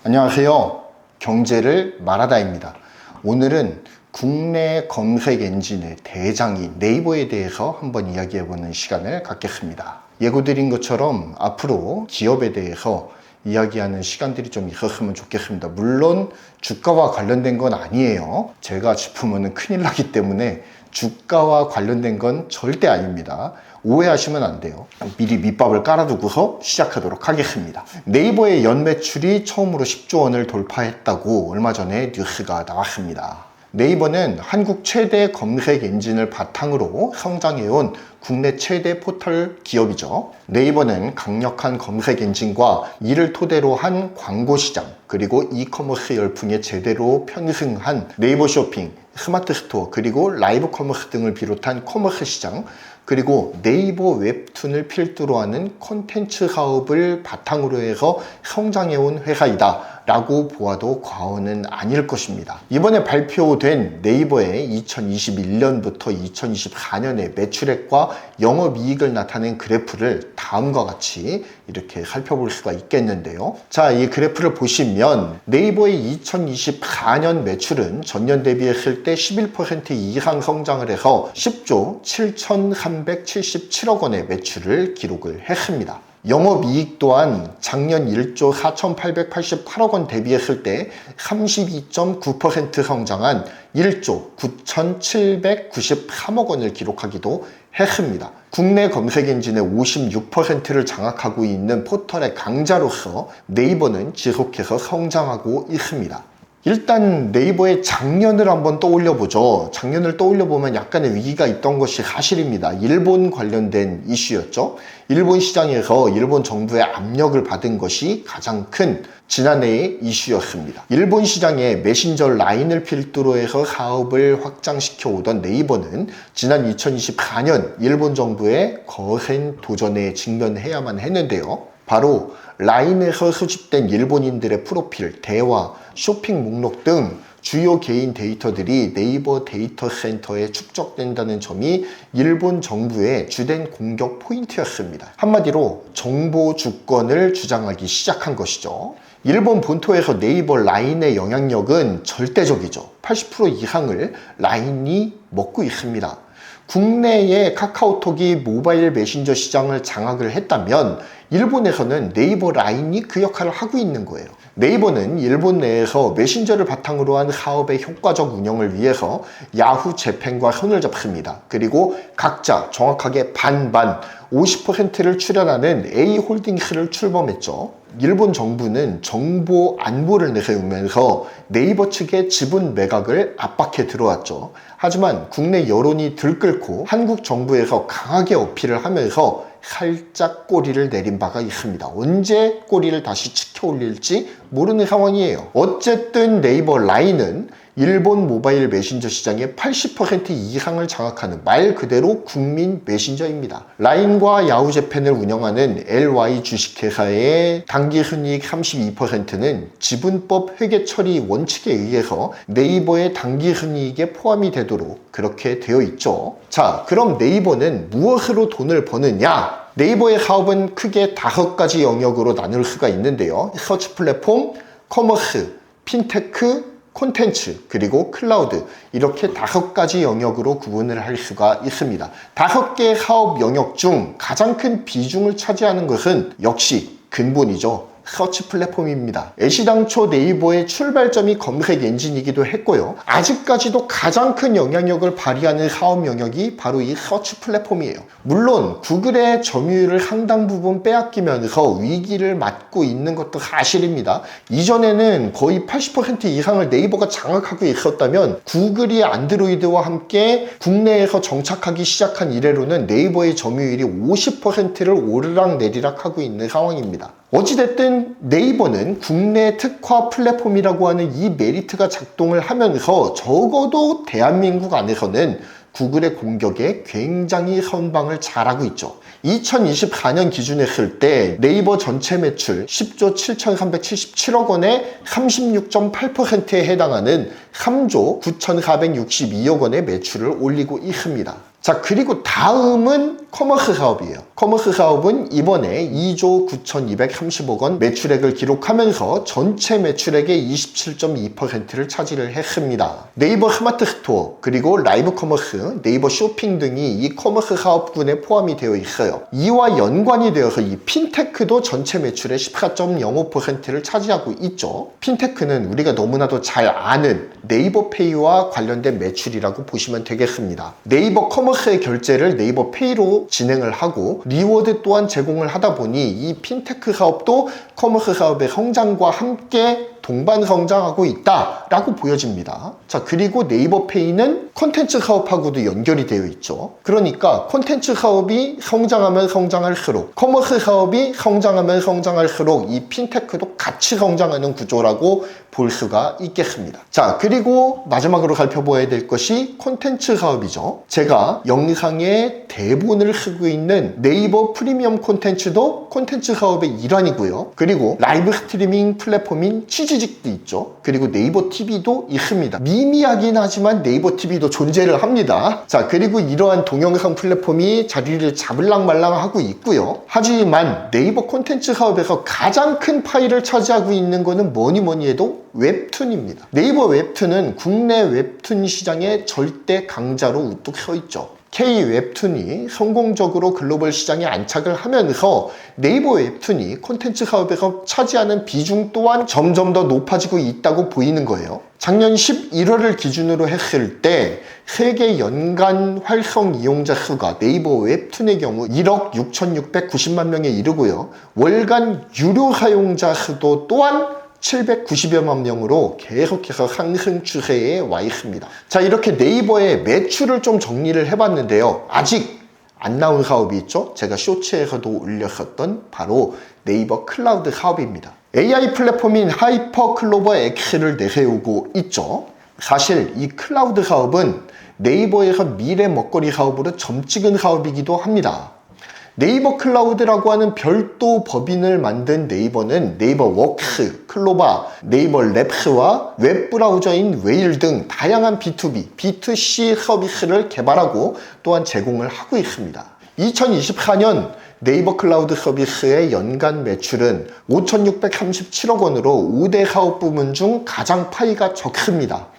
안녕하세요. 경제를 말하다입니다. 오늘은 국내 검색 엔진의 대장인 네이버에 대해서 한번 이야기해보는 시간을 갖겠습니다. 예고드린 것처럼 앞으로 기업에 대해서 이야기하는 시간들이 좀 있었으면 좋겠습니다. 물론 주가와 관련된 건 아니에요. 제가 짚으면 큰일 나기 때문에 주가와 관련된 건 절대 아닙니다. 오해하시면 안 돼요. 미리 밑밥을 깔아두고서 시작하도록 하겠습니다. 네이버의 연매출이 처음으로 10조 원을 돌파했다고 얼마 전에 뉴스가 나왔습니다. 네이버는 한국 최대 검색 엔진을 바탕으로 성장해온 국내 최대 포털 기업이죠. 네이버는 강력한 검색 엔진과 이를 토대로 한 광고 시장, 그리고 이커머스 열풍에 제대로 편승한 네이버 쇼핑, 스마트 스토어, 그리고 라이브 커머스 등을 비롯한 커머스 시장, 그리고 네이버 웹툰을 필두로 하는 콘텐츠 사업을 바탕으로 해서 성장해온 회사이다 라고 보아도 과언은 아닐 것입니다. 이번에 발표된 네이버의 2021년부터 2024년의 매출액과 영업이익을 나타낸 그래프를 다음과 같이 이렇게 살펴볼 수가 있겠는데요. 자, 이 그래프를 보시면 네이버의 2024년 매출은 전년 대비했을 때 11% 이상 성장을 해서 10조 7,377억 원의 매출을 기록을 했습니다. 영업이익 또한 작년 1조 4,888억 원 대비했을 때 32.9% 성장한 1조 9,793억 원을 기록하기도 했습니다. 국내 검색 엔진의 56%를 장악하고 있는 포털의 강자로서 네이버는 지속해서 성장하고 있습니다. 일단 네이버의 작년을 한번 떠올려보죠. 작년을 떠올려보면 약간의 위기가 있던 것이 사실입니다. 일본 관련된 이슈였죠. 일본 시장에서 일본 정부의 압력을 받은 것이 가장 큰 지난해의 이슈였습니다. 일본 시장에 메신저 라인을 필두로 해서 사업을 확장시켜 오던 네이버는 지난 2024년 일본 정부의 거센 도전에 직면해야만 했는데요. 바로 라인에서 수집된 일본인들의 프로필, 대화, 쇼핑 목록 등 주요 개인 데이터들이 네이버 데이터 센터에 축적된다는 점이 일본 정부의 주된 공격 포인트였습니다. 한마디로 정보 주권을 주장하기 시작한 것이죠. 일본 본토에서 네이버 라인의 영향력은 절대적이죠. 80% 이상을 라인이 먹고 있습니다. 국내의 카카오톡이 모바일 메신저 시장을 장악을 했다면 일본에서는 네이버 라인이 그 역할을 하고 있는 거예요. 네이버는 일본 내에서 메신저를 바탕으로 한 사업의 효과적 운영을 위해서 야후 재팬과 손을 잡습니다. 그리고 각자 정확하게 반반 50%를 출연하는 A홀딩스를 출범했죠. 일본 정부는 정보 안보를 내세우면서 네이버 측의 지분 매각을 압박해 들어왔죠. 하지만 국내 여론이 들끓고 한국 정부에서 강하게 어필을 하면서 살짝 꼬리를 내린 바가 있습니다. 언제 꼬리를 다시 치켜 올릴지 모르는 상황이에요. 어쨌든 네이버 라인은 일본 모바일 메신저 시장의 80% 이상을 장악하는 말 그대로 국민 메신저입니다. 라인과 야후재팬을 운영하는 LY 주식회사의 당기순이익 32%는 지분법 회계 처리 원칙에 의해서 네이버의 당기순이익에 포함이 되도록 그렇게 되어 있죠. 자, 그럼 네이버는 무엇으로 돈을 버느냐? 네이버의 사업은 크게 5가지 영역으로 나눌 수가 있는데요. 서치 플랫폼, 커머스, 핀테크, 콘텐츠, 그리고 클라우드, 이렇게 5가지 영역으로 구분을 할 수가 있습니다. 5개의 사업 영역 중 가장 큰 비중을 차지하는 것은 역시 근본이죠. 서치 플랫폼입니다. 애시당초 네이버의 출발점이 검색 엔진이기도 했고요. 아직까지도 가장 큰 영향력을 발휘하는 사업 영역이 바로 이 서치 플랫폼이에요. 물론 구글의 점유율을 상당 부분 빼앗기면서 위기를 맞고 있는 것도 사실입니다. 이전에는 거의 80% 이상을 네이버가 장악하고 있었다면 구글이 안드로이드와 함께 국내에서 정착하기 시작한 이래로는 네이버의 점유율이 50%를 오르락내리락 하고 있는 상황입니다. 어찌됐든 네이버는 국내 특화 플랫폼이라고 하는 이 메리트가 작동을 하면서 적어도 대한민국 안에서는 구글의 공격에 굉장히 선방을 잘하고 있죠. 2024년 기준했을 때 네이버 전체 매출 10조 7,377억 원의 36.8%에 해당하는 3조 9,462억 원의 매출을 올리고 있습니다. 자, 그리고 다음은 커머스 사업이에요. 커머스 사업은 이번에 2조 9,230억 원 매출액을 기록하면서 전체 매출액의 27.2%를 차지를 했습니다. 네이버 스마트 스토어, 그리고 라이브 커머스, 네이버 쇼핑 등이 이 커머스 사업군에 포함이 되어 있어요. 이와 연관이 되어서 이 핀테크도 전체 매출의 14.05%를 차지하고 있죠. 핀테크는 우리가 너무나도 잘 아는 네이버 페이와 관련된 매출이라고 보시면 되겠습니다. 네이버 커머스의 결제를 네이버 페이로 진행을 하고 리워드 또한 제공을 하다 보니 이 핀테크 사업도 커머스 사업의 성장과 함께 동반 성장하고 있다라고 보여집니다. 자, 그리고 네이버 페이는 콘텐츠 사업하고도 연결이 되어 있죠. 그러니까 콘텐츠 사업이 성장하면 성장할수록, 커머스 사업이 성장하면 성장할수록 이 핀테크도 같이 성장하는 구조라고 볼 수가 있겠습니다. 자, 그리고 마지막으로 살펴봐야 될 것이 콘텐츠 사업이죠. 제가 영상에 대본을 쓰고 있는 네이버 프리미엄 콘텐츠도 콘텐츠 사업의 일환이고요. 그리고 라이브 스트리밍 플랫폼인 치즈직도 있죠. 그리고 네이버 TV도 있습니다. 미미하긴 하지만 네이버 TV도 존재를 합니다. 자, 그리고 이러한 동영상 플랫폼이 자리를 잡을랑말랑 하고 있고요. 하지만 네이버 콘텐츠 사업에서 가장 큰 파일을 차지하고 있는 거는 뭐니 해도 웹툰입니다. 네이버 웹툰은 국내 웹툰 시장의 절대 강자로 우뚝 서 있죠. K-웹툰이 성공적으로 글로벌 시장에 안착을 하면서 네이버 웹툰이 콘텐츠 사업에서 차지하는 비중 또한 점점 더 높아지고 있다고 보이는 거예요. 작년 11월을 기준으로 했을 때 세계 연간 활성 이용자 수가 네이버 웹툰의 경우 1억 6,690만 명에 이르고요. 월간 유료 사용자 수도 또한 790여만 명으로 계속해서 상승 추세에 와 있습니다. 자, 이렇게 네이버의 매출을 좀 정리를 해봤는데요. 아직 안 나온 사업이 있죠. 제가 쇼츠에서도 올렸었던 바로 네이버 클라우드 사업입니다. AI 플랫폼인 하이퍼클로버 X를 내세우고 있죠. 사실 이 클라우드 사업은 네이버에서 미래 먹거리 사업으로 점 찍은 사업이기도 합니다. 네이버 클라우드라고 하는 별도 법인을 만든 네이버는 네이버 웍스, 클로바, 네이버 랩스와 웹브라우저인 웨일 등 다양한 B2B, B2C 서비스를 개발하고 또한 제공을 하고 있습니다. 2024년 네이버 클라우드 서비스의 연간 매출은 5,637억 원으로 5대 사업 부문 중 가장 파이가 적습니다.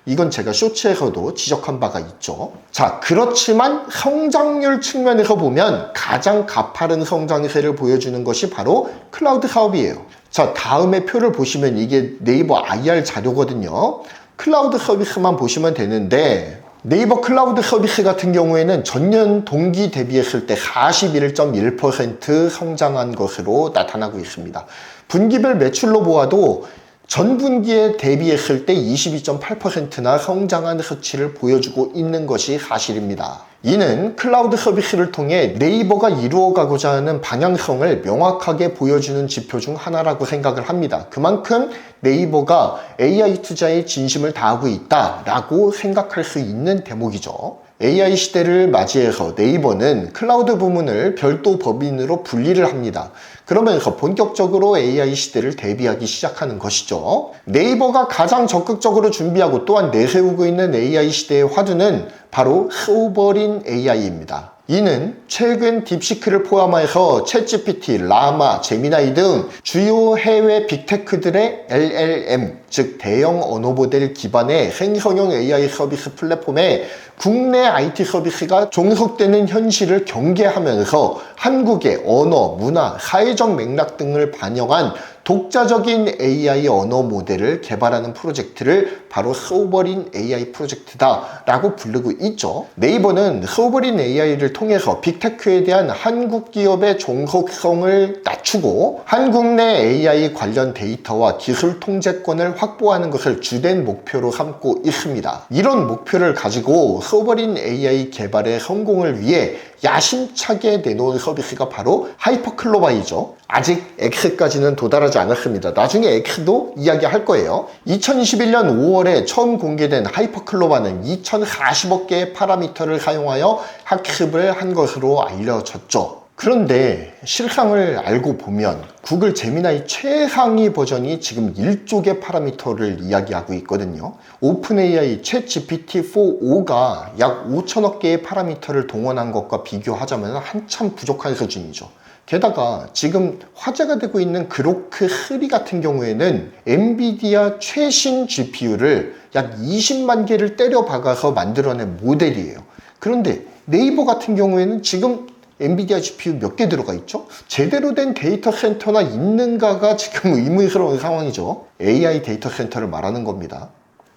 이건 제가 쇼츠에서도 지적한 바가 있죠. 자, 그렇지만 성장률 측면에서 보면 가장 가파른 성장세를 보여주는 것이 바로 클라우드 사업이에요. 자, 다음에 표를 보시면 이게 네이버 IR 자료거든요. 클라우드 서비스만 보시면 되는데 네이버 클라우드 서비스 같은 경우에는 전년 동기 대비했을 때 41.1% 성장한 것으로 나타나고 있습니다. 분기별 매출로 보아도 전 분기에 대비했을 때 22.8%나 성장한 수치를 보여주고 있는 것이 사실입니다. 이는 클라우드 서비스를 통해 네이버가 이루어가고자 하는 방향성을 명확하게 보여주는 지표 중 하나라고 생각을 합니다. 그만큼 네이버가 AI 투자에 진심을 다하고 있다라고 생각할 수 있는 대목이죠. AI 시대를 맞이해서 네이버는 클라우드 부문을 별도 법인으로 분리를 합니다. 그러면서 본격적으로 AI 시대를 대비하기 시작하는 것이죠. 네이버가 가장 적극적으로 준비하고 또한 내세우고 있는 AI 시대의 화두는 바로 소버린 AI입니다. 이는 최근 딥시크를 포함해서 챗GPT, 라마, 제미나이 등 주요 해외 빅테크들의 LLM, 즉 대형 언어 모델 기반의 생성형 AI 서비스 플랫폼에 국내 IT 서비스가 종속되는 현실을 경계하면서 한국의 언어, 문화, 사회적 맥락 등을 반영한 독자적인 AI 언어 모델을 개발하는 프로젝트를 바로 소버린 AI 프로젝트다 라고 부르고 있죠. 네이버는 소버린 AI를 통해서 빅테크에 대한 한국 기업의 종속성을 낮추고 한국 내 AI 관련 데이터와 기술 통제권을 확보하는 것을 주된 목표로 삼고 있습니다. 이런 목표를 가지고 소버린 AI 개발의 성공을 위해 야심차게 내놓은 서비스가 바로 하이퍼클로바이죠. 아직 X까지는 도달하지 않았습니다. 나중에 X도 이야기할 거예요. 2021년 5월에 처음 공개된 하이퍼클로바는 2040억 개의 파라미터를 사용하여 학습을 한 것으로 알려졌죠. 그런데 실상을 알고 보면 구글 제미나이 최상위 버전이 지금 1쪽의 파라미터를 이야기하고 있거든요. 오픈 AI 챗 GPT-4o가 약 5천억 개의 파라미터를 동원한 것과 비교하자면 한참 부족한 수준이죠. 게다가 지금 화제가 되고 있는 그로크 3 같은 경우에는 엔비디아 최신 GPU를 약 20만 개를 때려 박아서 만들어낸 모델이에요. 그런데 네이버 같은 경우에는 지금 엔비디아 GPU 몇 개 들어가 있죠? 제대로 된 데이터 센터나 있는가가 지금 의문스러운 상황이죠. AI 데이터 센터를 말하는 겁니다.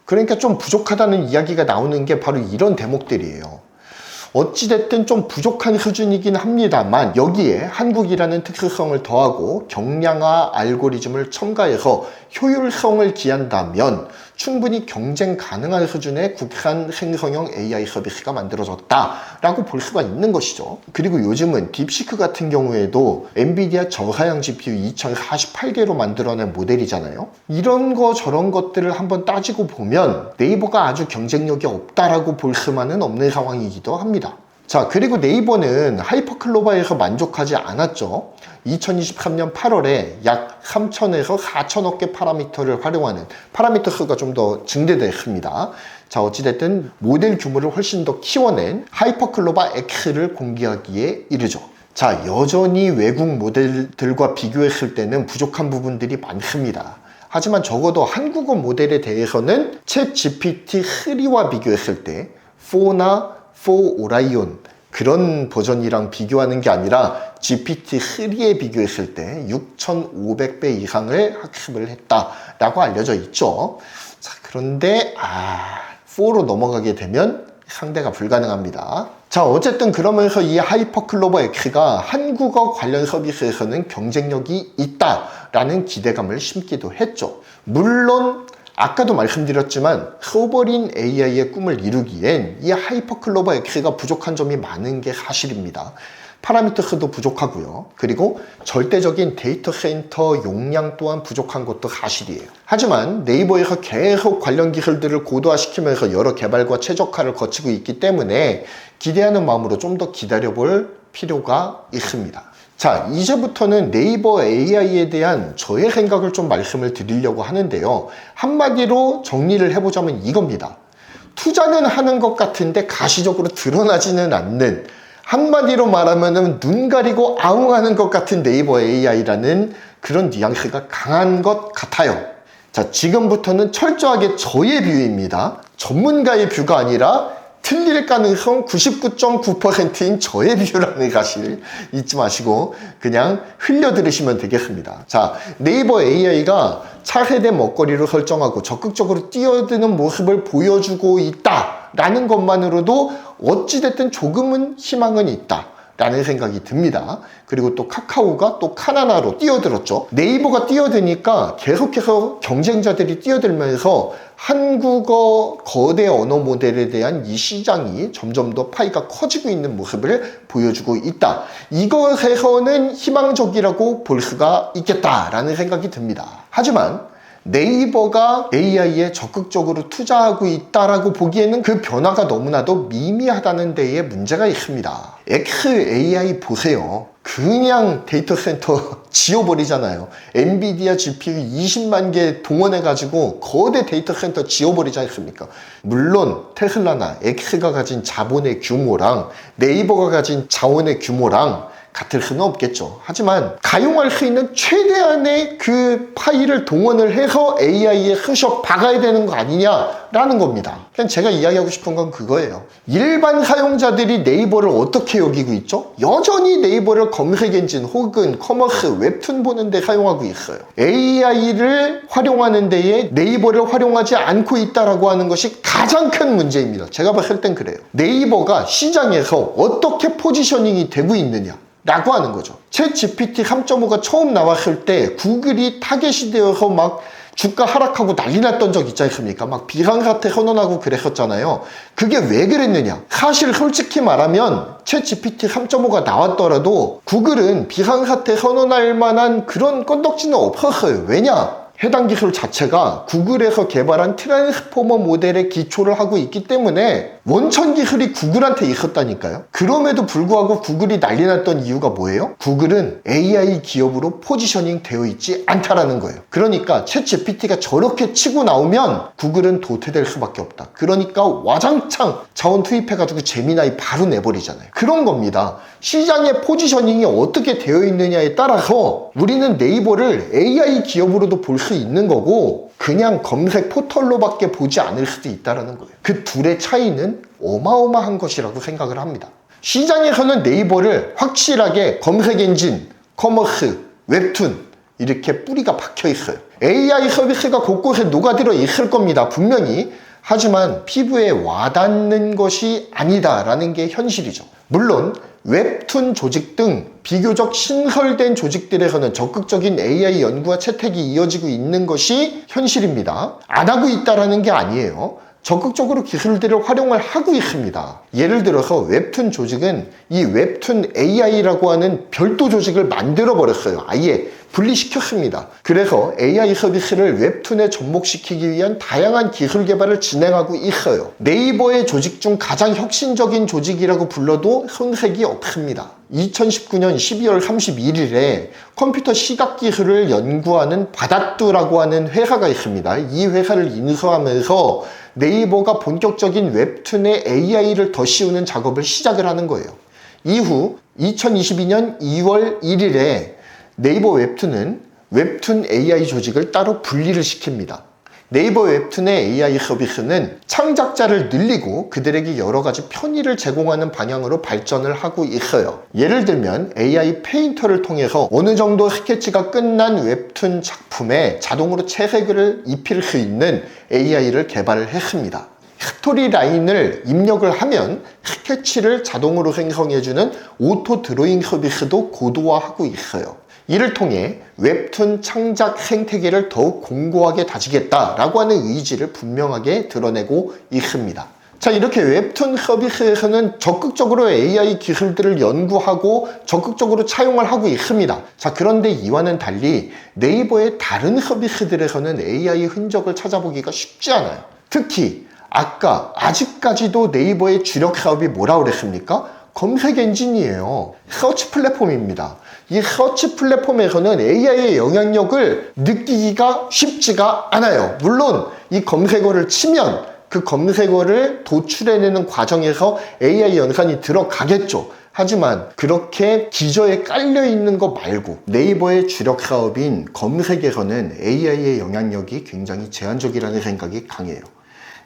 그러니까 좀 부족하다는 이야기가 나오는 게 바로 이런 대목들이에요. 어찌됐든 좀 부족한 수준이긴 합니다만 여기에 한국이라는 특수성을 더하고 경량화 알고리즘을 첨가해서 효율성을 기한다면 충분히 경쟁 가능한 수준의 국산 생성형 AI 서비스가 만들어졌다라고 볼 수가 있는 것이죠. 그리고 요즘은 딥시크 같은 경우에도 엔비디아 저사양 GPU 2048개로 만들어낸 모델이잖아요. 이런 거 저런 것들을 한번 따지고 보면 네이버가 아주 경쟁력이 없다라고 볼 수만은 없는 상황이기도 합니다. 자, 그리고 네이버는 하이퍼클로바에서 만족하지 않았죠. 2023년 8월에 약 3천에서 4천억 개 파라미터를 활용하는 파라미터 수가 좀 더 증대됐습니다. 자, 어찌됐든 모델 규모를 훨씬 더 키워낸 하이퍼클로바 X를 공개하기에 이르죠. 자, 여전히 외국 모델들과 비교했을 때는 부족한 부분들이 많습니다. 하지만 적어도 한국어 모델에 대해서는 챗 GPT-3와 비교했을 때 4나 4 오라이온 그런 버전이랑 비교하는 게 아니라 GPT-3에 비교했을 때 6,500배 이상을 학습을 했다라고 알려져 있죠. 자, 그런데 4로 넘어가게 되면 상대가 불가능합니다. 자, 어쨌든 그러면서 이 하이퍼클로버 X가 한국어 관련 서비스에서는 경쟁력이 있다라는 기대감을 심기도 했죠. 물론 아까도 말씀드렸지만 소버린 AI의 꿈을 이루기엔 이 하이퍼클로버 X가 부족한 점이 많은 게 사실입니다. 파라미터 수도 부족하고요. 그리고 절대적인 데이터 센터 용량 또한 부족한 것도 사실이에요. 하지만 네이버에서 계속 관련 기술들을 고도화시키면서 여러 개발과 최적화를 거치고 있기 때문에 기대하는 마음으로 좀 더 기다려볼 필요가 있습니다. 자, 이제부터는 네이버 AI에 대한 저의 생각을 좀 말씀을 드리려고 하는데요. 한마디로 정리를 해보자면 이겁니다. 투자는 하는 것 같은데 가시적으로 드러나지는 않는, 한마디로 말하면 눈 가리고 아웅하는 것 같은 네이버 AI라는 그런 뉘앙스가 강한 것 같아요. 자, 지금부터는 철저하게 저의 뷰입니다. 전문가의 뷰가 아니라 틀릴 가능성 99.9%인 저의 뷰라는 사실 잊지 마시고 그냥 흘려 들으시면 되겠습니다. 자, 네이버 AI가 차세대 먹거리로 설정하고 적극적으로 뛰어드는 모습을 보여주고 있다라는 것만으로도 어찌됐든 조금은 희망은 있다 라는 생각이 듭니다. 그리고 또 카카오가 또 카나나로 뛰어들었죠. 네이버가 뛰어드니까 계속해서 경쟁자들이 뛰어들면서 한국어 거대 언어 모델에 대한 이 시장이 점점 더 파이가 커지고 있는 모습을 보여주고 있다. 이것에서는 희망적이라고 볼 수가 있겠다라는 생각이 듭니다. 하지만 네이버가 AI에 적극적으로 투자하고 있다라고 보기에는 그 변화가 너무나도 미미하다는 데에 문제가 있습니다. XAI 보세요. 그냥 데이터 센터 지워버리잖아요. 엔비디아 GPU 20만 개 동원해가지고 거대 데이터 센터 지워버리지 않습니까? 물론 테슬라나 X가 가진 자본의 규모랑 네이버가 가진 자원의 규모랑 같을 수는 없겠죠. 하지만 가용할 수 있는 최대한의 그 파일을 동원을 해서 AI에 쑤셔 박아야 되는 거 아니냐라는 겁니다. 그냥 제가 이야기하고 싶은 건 그거예요. 일반 사용자들이 네이버를 어떻게 여기고 있죠? 여전히 네이버를 검색 엔진 혹은 커머스, 웹툰 보는 데 사용하고 있어요. AI를 활용하는 데에 네이버를 활용하지 않고 있다라고 하는 것이 가장 큰 문제입니다. 제가 봤을 땐 그래요. 네이버가 시장에서 어떻게 포지셔닝이 되고 있느냐 라고 하는 거죠. 챗 GPT 3.5가 처음 나왔을 때 구글이 타겟이 되어서 막 주가 하락하고 난리 났던 적 있지 않습니까? 막 비상사태 선언하고 그랬었잖아요. 그게 왜 그랬느냐? 사실 솔직히 말하면 챗 GPT 3.5가 나왔더라도 구글은 비상사태 선언할 만한 그런 건덕지는 없었어요. 왜냐? 해당 기술 자체가 구글에서 개발한 트랜스포머 모델에 기초를 하고 있기 때문에 원천 기술이 구글한테 있었다니까요. 그럼에도 불구하고 구글이 난리 났던 이유가 뭐예요? 구글은 AI 기업으로 포지셔닝 되어 있지 않다라는 거예요. 그러니까 챗GPT가 저렇게 치고 나오면 구글은 도태될 수밖에 없다. 그러니까 와장창 자원 투입해가지고 제미나이 바로 내버리잖아요. 그런 겁니다. 시장의 포지셔닝이 어떻게 되어 있느냐에 따라서 우리는 네이버를 AI 기업으로도 볼 수 있는 거고 그냥 검색 포털로밖에 보지 않을 수도 있다는 거예요. 그 둘의 차이는 어마어마한 것이라고 생각을 합니다. 시장에서는 네이버를 확실하게 검색 엔진, 커머스, 웹툰 이렇게 뿌리가 박혀 있어요. AI 서비스가 곳곳에 녹아들어 있을 겁니다. 분명히. 하지만 피부에 와닿는 것이 아니다라는 게 현실이죠. 물론 웹툰 조직 등 비교적 신설된 조직들에서는 적극적인 AI 연구와 채택이 이어지고 있는 것이 현실입니다. 안 하고 있다라는 게 아니에요. 적극적으로 기술들을 활용을 하고 있습니다. 예를 들어서 웹툰 조직은 이 웹툰 AI라고 하는 별도 조직을 만들어 버렸어요. 아예 분리시켰습니다. 그래서 AI 서비스를 웹툰에 접목시키기 위한 다양한 기술 개발을 진행하고 있어요. 네이버의 조직 중 가장 혁신적인 조직이라고 불러도 손색이 없습니다. 2019년 12월 31일에 컴퓨터 시각 기술을 연구하는 바다뚜라고 하는 회사가 있습니다. 이 회사를 인수하면서 네이버가 본격적인 웹툰에 AI를 더 씌우는 작업을 시작을 하는 거예요. 이후 2022년 2월 1일에 네이버 웹툰은 웹툰 AI 조직을 따로 분리를 시킵니다. 네이버 웹툰의 AI 서비스는 창작자를 늘리고 그들에게 여러 가지 편의를 제공하는 방향으로 발전을 하고 있어요. 예를 들면 AI 페인터를 통해서 어느 정도 스케치가 끝난 웹툰 작품에 자동으로 채색을 입힐 수 있는 AI를 개발을 했습니다. 스토리 라인을 입력을 하면 스케치를 자동으로 생성해주는 오토 드로잉 서비스도 고도화하고 있어요. 이를 통해 웹툰 창작 생태계를 더욱 공고하게 다지겠다라고 하는 의지를 분명하게 드러내고 있습니다. 자, 이렇게 웹툰 서비스에서는 적극적으로 AI 기술들을 연구하고 적극적으로 차용을 하고 있습니다. 자, 그런데 이와는 달리 네이버의 다른 서비스들에서는 AI 흔적을 찾아보기가 쉽지 않아요. 특히 아직까지도 네이버의 주력 사업이 뭐라고 그랬습니까? 검색 엔진이에요. 서치 플랫폼입니다. 이 서치 플랫폼에서는 AI의 영향력을 느끼기가 쉽지가 않아요. 물론 이 검색어를 치면 그 검색어를 도출해내는 과정에서 AI 연산이 들어가겠죠. 하지만 그렇게 기저에 깔려있는 거 말고 네이버의 주력 사업인 검색에서는 AI의 영향력이 굉장히 제한적이라는 생각이 강해요.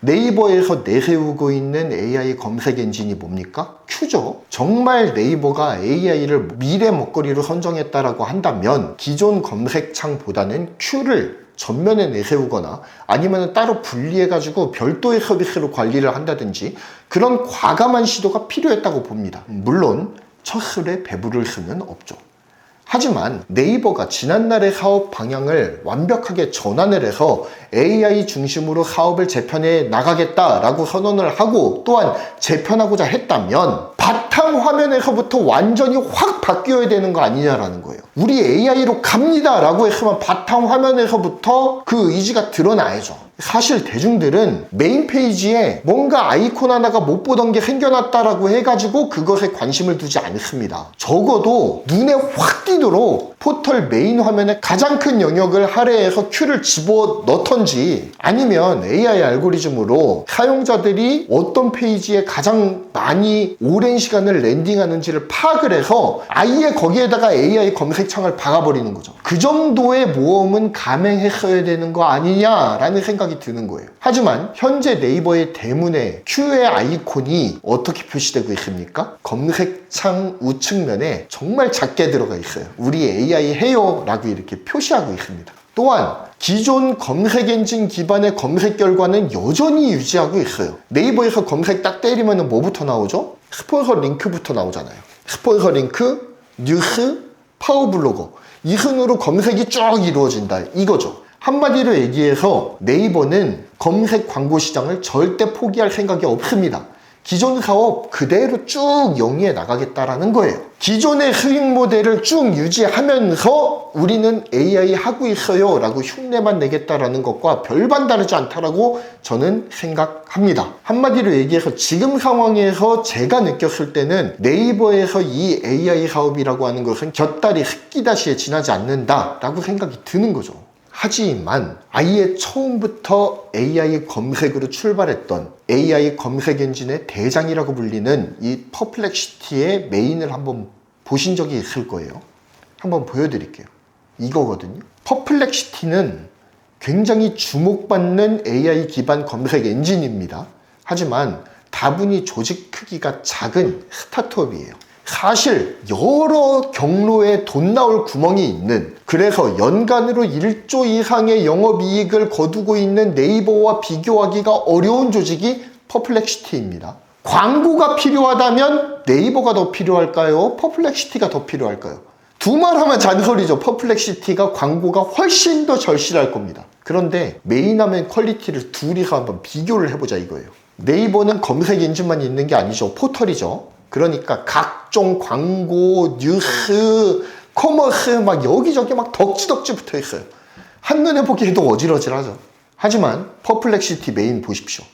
네이버에서 내세우고 있는 AI 검색 엔진이 뭡니까? 큐죠. 정말 네이버가 AI를 미래 먹거리로 선정했다라고 한다면 기존 검색창보다는 큐를 전면에 내세우거나 아니면 따로 분리해가지고 별도의 서비스로 관리를 한다든지 그런 과감한 시도가 필요했다고 봅니다. 물론 첫 술에 배부를 수는 없죠. 하지만 네이버가 지난날의 사업 방향을 완벽하게 전환을 해서 AI 중심으로 사업을 재편해 나가겠다라고 선언을 하고 또한 재편하고자 했다면 바탕 화면에서부터 완전히 확 바뀌어야 되는 거 아니냐라는 거예요. 우리 AI로 갑니다 라고 했으면 바탕 화면에서부터 그 의지가 드러나야죠. 사실 대중들은 메인 페이지에 뭔가 아이콘 하나가 못 보던 게 생겨났다라고 해가지고 그것에 관심을 두지 않습니다. 적어도 눈에 확 띄도록 포털 메인 화면에 가장 큰 영역을 할애해서 큐를 집어넣던지 아니면 AI 알고리즘으로 사용자들이 어떤 페이지에 가장 많이 오랜 시간을 랜딩하는지를 파악을 해서 아예 거기에다가 AI 검색창을 박아버리는 거죠. 그 정도의 모험은 감행했어야 되는 거 아니냐라는 생각이 드는 거예요. 하지만 현재 네이버의 대문에 Q의 아이콘이 어떻게 표시되고 있습니까? 검색창 우측면에 정말 작게 들어가 있어요. 우리 AI 해요 라고 이렇게 표시하고 있습니다. 또한 기존 검색 엔진 기반의 검색 결과는 여전히 유지하고 있어요. 네이버에서 검색 딱 때리면 뭐부터 나오죠? 스폰서 링크부터 나오잖아요. 스폰서 링크, 뉴스, 파워블로거 이 순으로 검색이 쭉 이루어진다 이거죠. 한마디로 얘기해서 네이버는 검색 광고 시장을 절대 포기할 생각이 없습니다. 기존 사업 그대로 쭉 영위해 나가겠다라는 거예요. 기존의 수익 모델을 쭉 유지하면서 우리는 AI 하고 있어요 라고 흉내만 내겠다라는 것과 별반 다르지 않다라고 저는 생각합니다. 한마디로 얘기해서 지금 상황에서 제가 느꼈을 때는 네이버에서 이 AI 사업이라고 하는 것은 곁다리 흙기다시에 지나지 않는다라고 생각이 드는 거죠. 하지만 아예 처음부터 AI 검색으로 출발했던 AI 검색 엔진의 대장이라고 불리는 이 퍼플렉시티의 메인을 한번 보신 적이 있을 거예요. 한번 보여드릴게요. 이거거든요. 퍼플렉시티는 굉장히 주목받는 AI 기반 검색 엔진입니다. 하지만 다분히 조직 크기가 작은 스타트업이에요. 사실 여러 경로에 돈 나올 구멍이 있는, 그래서 연간으로 1조 이상의 영업이익을 거두고 있는 네이버와 비교하기가 어려운 조직이 퍼플렉시티입니다. 광고가 필요하다면 네이버가 더 필요할까요? 퍼플렉시티가 더 필요할까요? 두 말 하면 잔소리죠. 퍼플렉시티가 광고가 훨씬 더 절실할 겁니다. 그런데 메인화면 퀄리티를 둘이서 한번 비교를 해보자 이거예요. 네이버는 검색 엔진만 있는 게 아니죠. 포털이죠. 그러니까 각종 광고, 뉴스, 커머스 막 여기저기 막 덕지덕지 붙어 있어요. 한눈에 보기에도 어질어질하죠. 하지만 퍼플렉시티 메인 보십시오.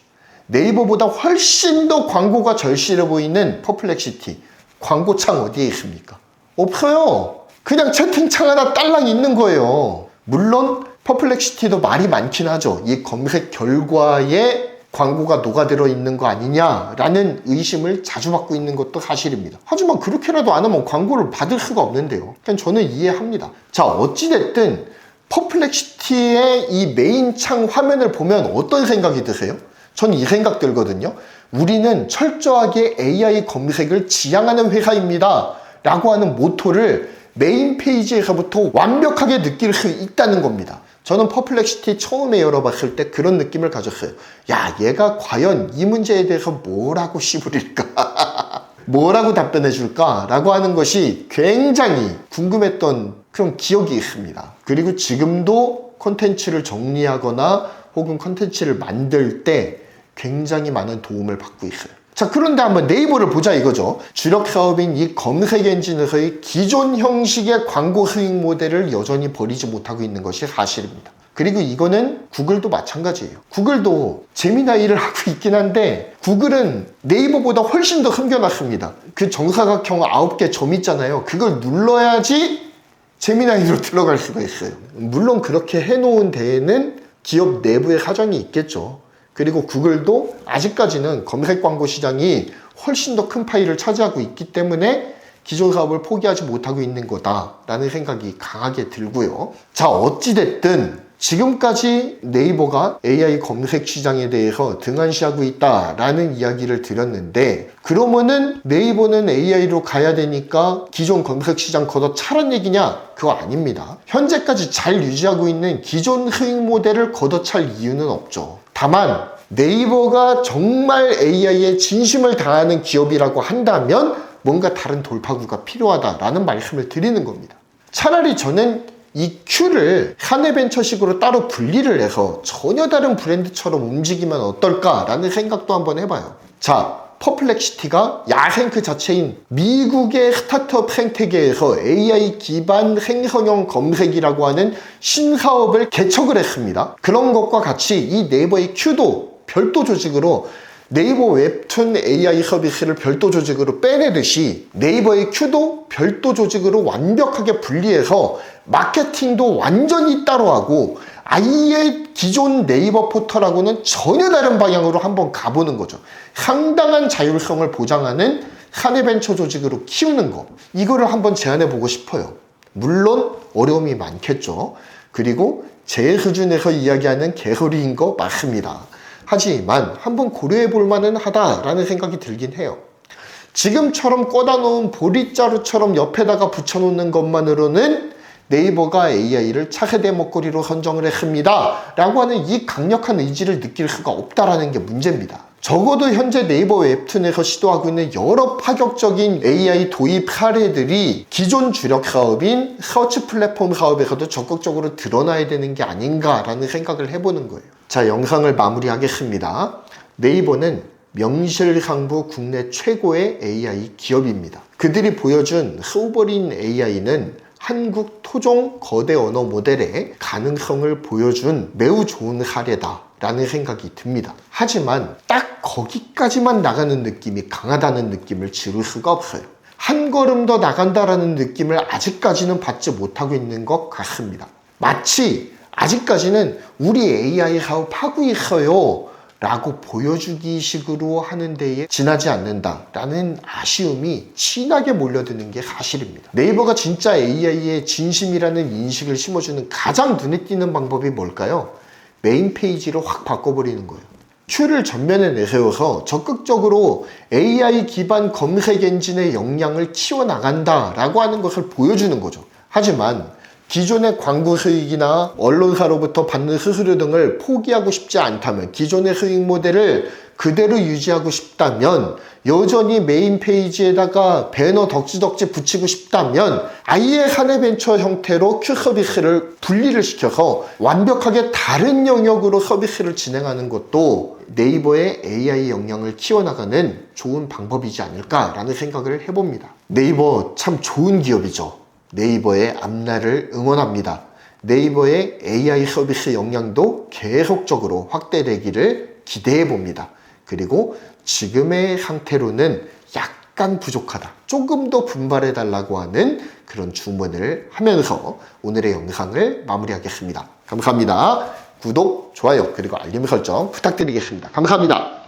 네이버보다 훨씬 더 광고가 절실해 보이는 퍼플렉시티. 광고창 어디에 있습니까? 없어요. 그냥 채팅창 하나 딸랑 있는 거예요. 물론 퍼플렉시티도 말이 많긴 하죠. 이 검색 결과에 광고가 녹아들어 있는 거 아니냐라는 의심을 자주 받고 있는 것도 사실입니다. 하지만 그렇게라도 안 하면 광고를 받을 수가 없는데요. 그러니까 저는 이해합니다. 자, 어찌됐든 퍼플렉시티의 이 메인 창 화면을 보면 어떤 생각이 드세요? 전 이 생각 들거든요. 우리는 철저하게 AI 검색을 지향하는 회사입니다 라고 하는 모토를 메인 페이지에서부터 완벽하게 느낄 수 있다는 겁니다. 저는 퍼플렉시티 처음에 열어봤을 때 그런 느낌을 가졌어요. 야, 얘가 과연 이 문제에 대해서 뭐라고 씨부릴까? 뭐라고 답변해 줄까? 라고 하는 것이 굉장히 궁금했던 그런 기억이 있습니다. 그리고 지금도 콘텐츠를 정리하거나 혹은 콘텐츠를 만들 때 굉장히 많은 도움을 받고 있어요. 자, 그런데 한번 네이버를 보자 이거죠. 주력 사업인 이 검색 엔진에서의 기존 형식의 광고 수익 모델을 여전히 버리지 못하고 있는 것이 사실입니다. 그리고 이거는 구글도 마찬가지예요. 구글도 재미나이를 하고 있긴 한데 구글은 네이버보다 훨씬 더 숨겨놨습니다. 그 정사각형 9개 점 있잖아요. 그걸 눌러야지 재미나이로 들어갈 수가 있어요. 물론 그렇게 해놓은 데에는 기업 내부의 사정이 있겠죠. 그리고 구글도 아직까지는 검색 광고 시장이 훨씬 더 큰 파이를 차지하고 있기 때문에 기존 사업을 포기하지 못하고 있는 거다라는 생각이 강하게 들고요. 자, 어찌됐든 지금까지 네이버가 AI 검색 시장에 대해서 등한시하고 있다라는 이야기를 드렸는데, 그러면은 네이버는 AI로 가야 되니까 기존 검색 시장 걷어차란 얘기냐? 그거 아닙니다. 현재까지 잘 유지하고 있는 기존 수익 모델을 걷어찰 이유는 없죠. 다만 네이버가 정말 AI에 진심을 다하는 기업이라고 한다면 뭔가 다른 돌파구가 필요하다라는 말씀을 드리는 겁니다. 차라리 저는 이 Q를 사내벤처식으로 따로 분리를 해서 전혀 다른 브랜드처럼 움직이면 어떨까라는 생각도 한번 해봐요. 자, 퍼플렉시티가 야생 그 자체인 미국의 스타트업 생태계에서 AI 기반 생성형 검색이라고 하는 신사업을 개척을 했습니다. 그런 것과 같이 이 네이버의 Q도 별도 조직으로 네이버 웹툰 AI 서비스를 별도 조직으로 빼내듯이 네이버의 Q도 별도 조직으로 완벽하게 분리해서 마케팅도 완전히 따로 하고 아예 기존 네이버 포털하고는 전혀 다른 방향으로 한번 가보는 거죠. 상당한 자율성을 보장하는 사내벤처 조직으로 키우는 거, 이거를 한번 제안해 보고 싶어요. 물론 어려움이 많겠죠. 그리고 제 수준에서 이야기하는 개소리인 거 맞습니다. 하지만 한번 고려해 볼 만은 하다라는 생각이 들긴 해요. 지금처럼 꽂아 놓은 보릿자루처럼 옆에다가 붙여놓는 것만으로는 네이버가 AI를 차세대 먹거리로 선정을 했습니다 라고 하는 이 강력한 의지를 느낄 수가 없다라는 게 문제입니다. 적어도 현재 네이버 웹툰에서 시도하고 있는 여러 파격적인 AI 도입 사례들이 기존 주력 사업인 서치 플랫폼 사업에서도 적극적으로 드러나야 되는 게 아닌가라는 생각을 해보는 거예요. 자, 영상을 마무리하겠습니다. 네이버는 명실상부 국내 최고의 AI 기업입니다. 그들이 보여준 소버린 AI는 한국 토종 거대 언어 모델의 가능성을 보여준 매우 좋은 사례다라는 생각이 듭니다. 하지만 딱 거기까지만 나가는 느낌이 강하다는 느낌을 지울 수가 없어요. 한 걸음 더 나간다라는 느낌을 아직까지는 받지 못하고 있는 것 같습니다. 마치 아직까지는 우리 AI 사업하고 있어요 라고 보여주기 식으로 하는 데에 지나지 않는다라는 아쉬움이 진하게 몰려드는 게 사실입니다. 네이버가 진짜 AI의 진심이라는 인식을 심어주는 가장 눈에 띄는 방법이 뭘까요? 메인 페이지를 확 바꿔버리는 거예요. 큐를 전면에 내세워서 적극적으로 AI 기반 검색 엔진의 역량을 키워나간다라고 하는 것을 보여주는 거죠. 하지만 기존의 광고 수익이나 언론사로부터 받는 수수료 등을 포기하고 싶지 않다면, 기존의 수익 모델을 그대로 유지하고 싶다면, 여전히 메인 페이지에다가 배너 덕지덕지 붙이고 싶다면 아예 사내벤처 형태로 큐 서비스를 분리를 시켜서 완벽하게 다른 영역으로 서비스를 진행하는 것도 네이버의 AI 역량을 키워나가는 좋은 방법이지 않을까라는 생각을 해봅니다. 네이버 참 좋은 기업이죠. 네이버의 앞날을 응원합니다. 네이버의 AI 서비스 역량도 계속적으로 확대되기를 기대해 봅니다. 그리고 지금의 상태로는 약간 부족하다, 조금 더 분발해 달라고 하는 그런 주문을 하면서 오늘의 영상을 마무리하겠습니다. 감사합니다. 구독, 좋아요, 그리고 알림 설정 부탁드리겠습니다. 감사합니다.